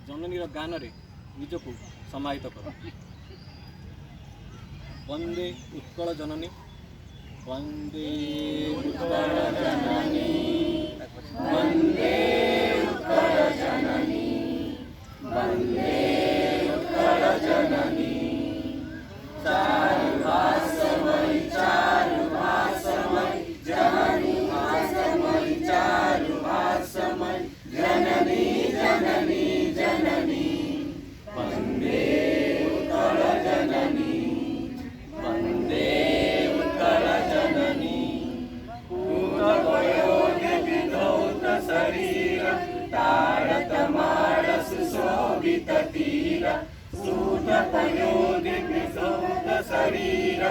जननीर गान रे निजकु समाहित कर। वंदे उत्कल जननी, वंदे उत्कल जननी, वंदे उत्कल जननी, वंदे उत्कल जननी। चारु भाषमयी, चारु भाषमयी जननी, भाषमयी चारु भाषमयी जननी, जननी जननी। वंदे उत्कल जननी, वंदे उत्कल जननी। पूतवयोधि विधौत शरीर, तारतमाल सुशोभित तीर। सूतपयोधि विधौत शरीर,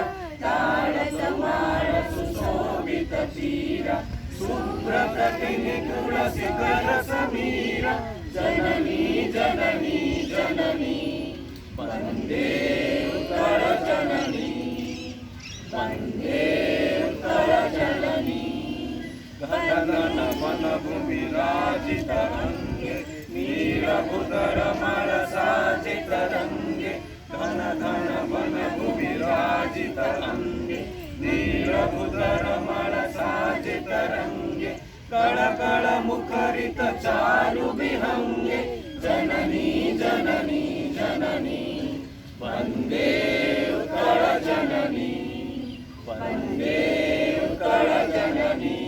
तारतमाल सुशोभित तीर। शुभ्रप्रतिनिकुल शिखर समीर, जननी जननी जननी। वंदे उत्कल जननी, वंदे उत्कल जननी। घन घन वन भूमि राजित रंगे, नीरभुधर मल साजित रंगे। घन घन वन भूमि राजित रंगे, नीरभुधर मल साजित रंगे। कळ कळ मुखरित चारु विहंगे, जननी जननी जननी। वंदे उत्कल जननी, वंदे उत्कल जननी।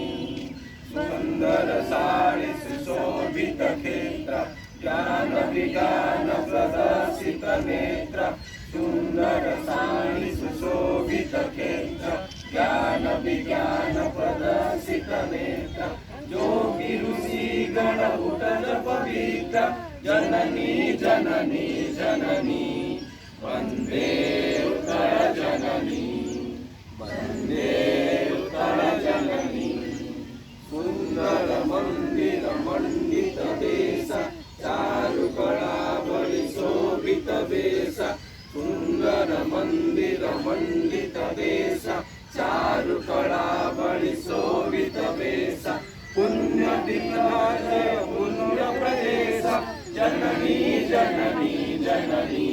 सुंदर साड़ी सुशोभित क्षेत्र, ज्ञान विज्ञान प्रदर्शित नेत्र। सुंदर साड़ी सुशोभित क्षेत्र, ज्ञान विज्ञान प्रदर्शित नेत्र। योगी ऋषि गण उठन पवित्र, जननी जननी जननी। वंदे उत्कल जननी, वंदे उत्कल जननी। सुंदर मंदिर मंडित देश, चारु कला बलि शोभित वेश। सुंदर मंदिर मंडित देश, चारु कला बलि शोभित वेश। पुण्य दिग्विजय पुण्य प्रदेश, जननी जननी जननी।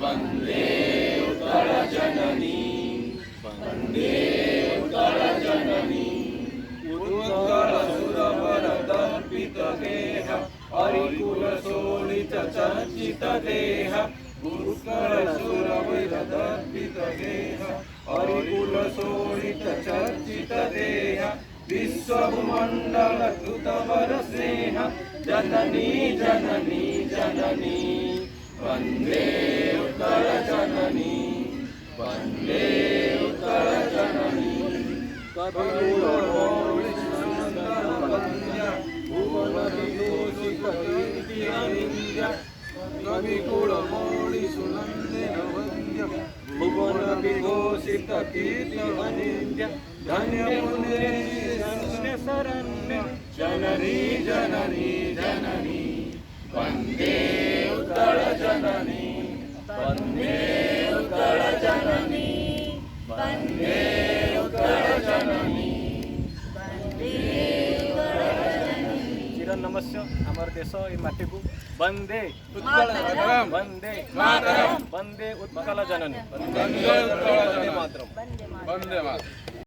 वंदे उत्कल जननी, वंदे उत्कल जननी। उत्कल सुरवर दर्पित देह, हरिकुल शोणित चर्चित देह। उत्कल सुरवर दर्पित देह, हरिकुल शोणित चर्चित देह। विश्वमंडल कृतवर स्नेह, जननी जननी जननी। वंदे उत्कल जननी, वंदे उत्कल जननी। कविकुलमौळि सुनंदनवन्द्य, भुवन विभूषित कीर्ति अनिन्द्य। कविकुलमौळि सुनंदनवन्द्य, भुवन विभूषित कीर्ति अनिन्द्य। धन्य पुण्य शरण्य, जननी जननी जननी। वंदे उत्कल जननी, वंदे उत्कल जननी, वंदे उत्कल जननी, वंदे उत्कल जननी। चिर नमस्य आमर देश ए माटी को। वंदे उत्कल, वंदे मातरम, वंदे उत्कल जननी, वंदे उत्कल जननी मातरम, वंदे मातरम।